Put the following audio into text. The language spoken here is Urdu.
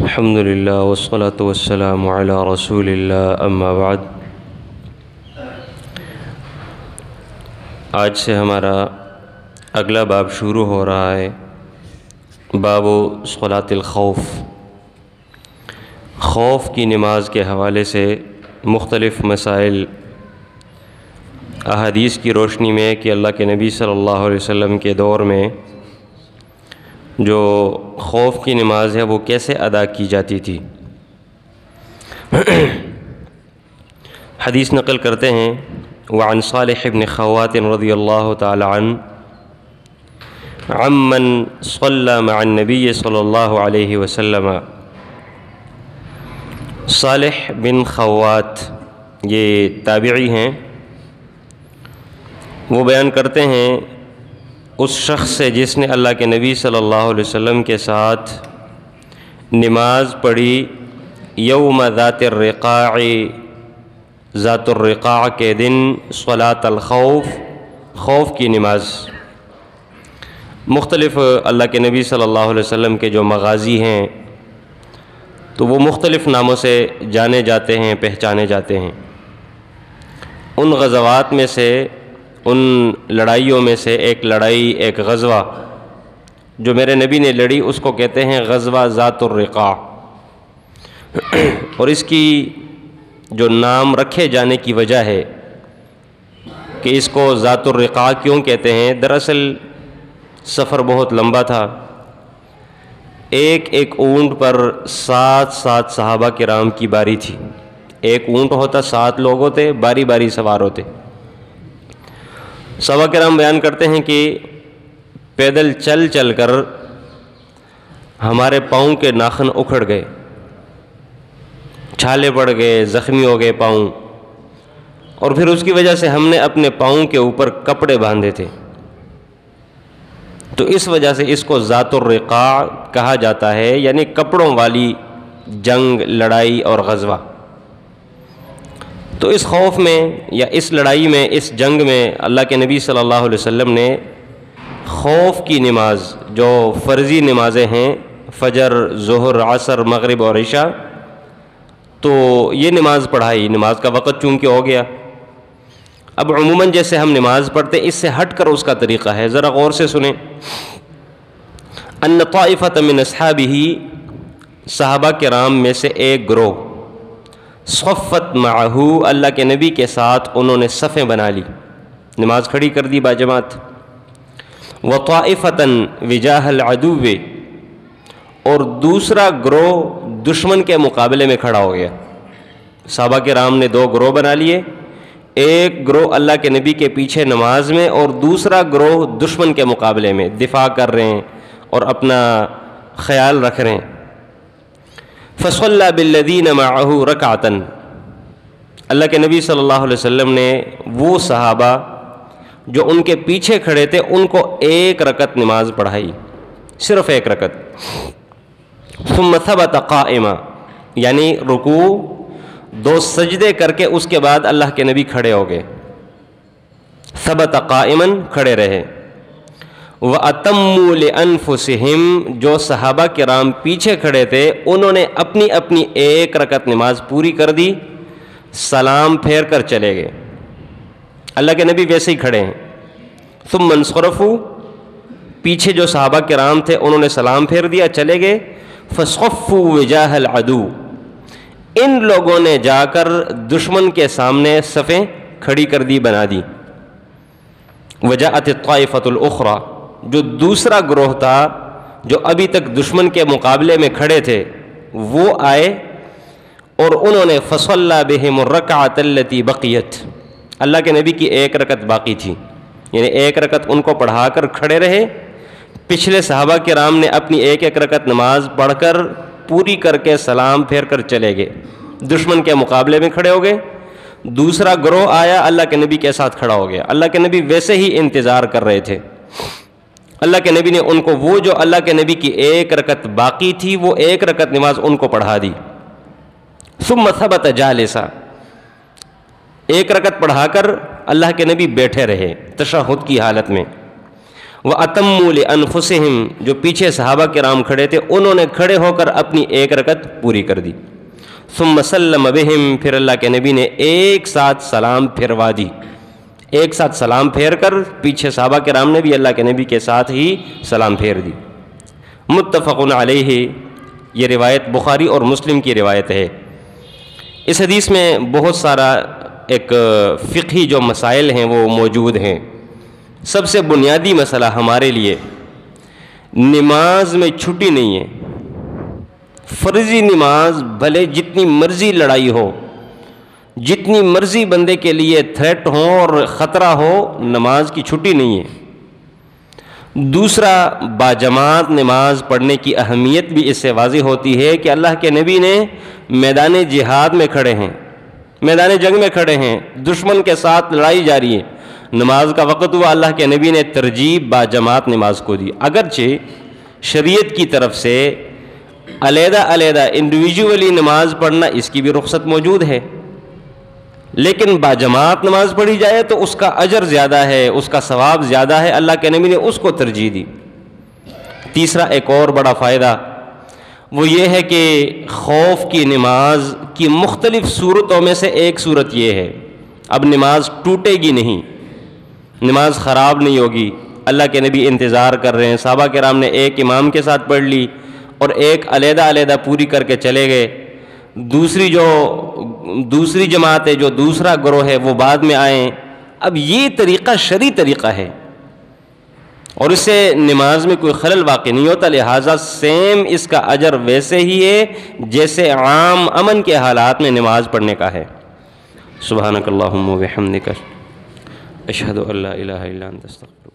الحمد للہ والصلاة والسلام علی رسول اللہ اما بعد۔ آج سے ہمارا اگلا باب شروع ہو رہا ہے، باب صلاۃ الخوف۔ خوف کی نماز کے حوالے سے مختلف مسائل احادیث کی روشنی میں کہ اللہ کے نبی صلی اللہ علیہ وسلم کے دور میں جو خوف کی نماز ہے وہ کیسے ادا کی جاتی تھی۔ حدیث نقل کرتے ہیں، وعن صالح بن خوات رضی اللہ تعالی عنہ عمن صلی مع النبی صلی اللہ علیہ وسلم۔ صالح بن خوات یہ تابعی ہیں، وہ بیان کرتے ہیں اس شخص سے جس نے اللہ کے نبی صلی اللہ علیہ وسلم کے ساتھ نماز پڑھی یوم ذات الرقاع، ذات الرقاع کے دن، صلاۃ الخوف، خوف کی نماز۔ مختلف اللہ کے نبی صلی اللہ علیہ وسلم کے جو مغازی ہیں تو وہ مختلف ناموں سے جانے جاتے ہیں، پہچانے جاتے ہیں۔ ان غزوات میں سے، ان لڑائیوں میں سے ایک لڑائی، ایک غزوہ جو میرے نبی نے لڑی، اس کو کہتے ہیں غزوہ ذات الرقاع۔ اور اس کی جو نام رکھے جانے کی وجہ ہے کہ اس کو ذات الرقاع کیوں کہتے ہیں، دراصل سفر بہت لمبا تھا۔ ایک ایک اونٹ پر 7 صحابہ کرام کی باری تھی۔ ایک اونٹ ہوتا، 7 لوگ ہوتے، باری باری سوار ہوتے۔ صحابہ کرام بیان کرتے ہیں کہ پیدل چل چل کر ہمارے پاؤں کے ناخن اکھڑ گئے، چھالے پڑ گئے، زخمی ہو گئے پاؤں، اور پھر اس کی وجہ سے ہم نے اپنے پاؤں کے اوپر کپڑے باندھے تھے، تو اس وجہ سے اس کو ذات الرقاع کہا جاتا ہے، یعنی کپڑوں والی جنگ، لڑائی اور غزوہ۔ تو اس خوف میں یا اس لڑائی میں، اس جنگ میں اللہ کے نبی صلی اللہ علیہ وسلم نے خوف کی نماز، جو فرضی نمازیں ہیں، فجر، ظہر، عصر، مغرب اور عشاء، تو یہ نماز پڑھائی۔ نماز کا وقت چونکہ ہو گیا، اب عموماً جیسے ہم نماز پڑھتے اس سے ہٹ کر اس کا طریقہ ہے، ذرا غور سے سنیں۔ ان طائفۃ من اصحابہ، صحابہ کرام میں سے ایک گروہ، صفت معہ، اللہ کے نبی کے ساتھ انہوں نے صفیں بنا لی، نماز کھڑی کر دی باجماعت۔ وطائفۃ وجاہ العدو، اور دوسرا گروہ دشمن کے مقابلے میں کھڑا ہو گیا۔ صحابہ کرام نے 2 گروہ بنا لیے، ایک گروہ اللہ کے نبی کے پیچھے نماز میں، اور دوسرا گروہ دشمن کے مقابلے میں دفاع کر رہے ہیں اور اپنا خیال رکھ رہے ہیں۔ فصلی بالذین معہ رکعۃ، اللہ کے نبی صلی اللہ علیہ وسلم نے وہ صحابہ جو ان کے پیچھے کھڑے تھے ان کو 1 رکعت نماز پڑھائی، صرف 1 رکعت۔ ثم ثبت قائما، یعنی رکوع، 2 سجدے کر کے اس کے بعد اللہ کے نبی کھڑے ہو گئے، ثبت قائما، کھڑے رہے۔ وَأَتَمُّوا لِأَنفُسِهِمْ، جو صحابہ کرام پیچھے کھڑے تھے انہوں نے اپنی اپنی 1 رکعت نماز پوری کر دی، سلام پھیر کر چلے گئے۔ اللہ کے نبی ویسے ہی کھڑے ہیں۔ ثم انصرفوا، پیچھے جو صحابہ کرام تھے انہوں نے سلام پھیر دیا، چلے گئے۔ فصفوا وجاہ العدو، ان لوگوں نے جا کر دشمن کے سامنے صفیں کھڑی کر دی، بنا دی۔ وجاءت الطائفۃ الاخری، جو دوسرا گروہ تھا جو ابھی تک دشمن کے مقابلے میں کھڑے تھے، وہ آئے اور انہوں نے فصلی بہم الرکعۃ التی بقیت، اللہ کے نبی کی 1 رکعت باقی تھی، یعنی 1 رکعت ان کو پڑھا کر کھڑے رہے۔ پچھلے صحابہ کرام نے اپنی 1 رکعت نماز پڑھ کر پوری کر کے سلام پھیر کر چلے گئے، دشمن کے مقابلے میں کھڑے ہو گئے۔ دوسرا گروہ آیا، اللہ کے نبی کے ساتھ کھڑا ہو گیا۔ اللہ کے نبی ویسے ہی انتظار کر رہے تھے۔ اللہ کے نبی نے ان کو وہ جو اللہ کے نبی کی 1 رکعت باقی تھی، وہ 1 رکعت نماز ان کو پڑھا دی۔ ثم ثبت جالسا، 1 رکعت پڑھا کر اللہ کے نبی بیٹھے رہے تشہد کی حالت میں۔ وَأَتَمُّوا لِأَنفُسِهِمْ، جو پیچھے صحابہ کرام کھڑے تھے انہوں نے کھڑے ہو کر اپنی ایک رکعت پوری کر دی. ثم سلم بهم، پھر اللہ کے نبی نے ایک ساتھ سلام پھروا دی. ایک ساتھ سلام پھیر کر پیچھے صحابہ کرام نے بھی اللہ کے نبی کے ساتھ ہی سلام پھیر دی. متفق علیہ، یہ روایت بخاری اور مسلم کی روایت ہے. اس حدیث میں بہت سارا ایک فقہی جو مسائل ہیں وہ موجود ہیں. سب سے بنیادی مسئلہ ہمارے لیے، نماز میں چھٹی نہیں ہے. فرضی نماز بھلے جتنی مرضی لڑائی ہو، جتنی مرضی بندے کے لیے تھریٹ ہو اور خطرہ ہو، نماز کی چھٹی نہیں ہے. دوسرا، باجماعت نماز پڑھنے کی اہمیت بھی اس سے واضح ہوتی ہے کہ اللہ کے نبی نے میدان جہاد میں کھڑے ہیں، میدان جنگ میں کھڑے ہیں، دشمن کے ساتھ لڑائی جاری ہے، نماز کا وقت ہوا، اللہ کے نبی نے ترجیح باجماعت نماز کو دی. اگرچہ شریعت کی طرف سے علیحدہ علیحدہ انڈیویجولی نماز پڑھنا اس کی بھی رخصت موجود ہے، لیکن باجماعت نماز پڑھی جائے تو اس کا اجر زیادہ ہے، اس کا ثواب زیادہ ہے، اللہ کے نبی نے اس کو ترجیح دی. تیسرا ایک اور بڑا فائدہ وہ یہ ہے کہ خوف کی نماز کی مختلف صورتوں میں سے ایک صورت یہ ہے، اب نماز ٹوٹے گی نہیں، نماز خراب نہیں ہوگی. اللہ کے نبی انتظار کر رہے ہیں، صحابہ کرام نے ایک امام کے ساتھ پڑھ لی اور ایک علیحدہ علیحدہ پوری کر کے چلے گئے. دوسری جماعت ہے، جو دوسرا گروہ ہے، وہ بعد میں آئیں. اب یہ طریقہ شرعی طریقہ ہے اور اس سے نماز میں کوئی خلل واقع نہیں ہوتا، لہٰذا سیم اس کا اجر ویسے ہی ہے جیسے عام امن کے حالات میں نماز پڑھنے کا ہے. سبحانک اللہم و بحمدک، اشہد ان لا الہ الا انت، استغفرک.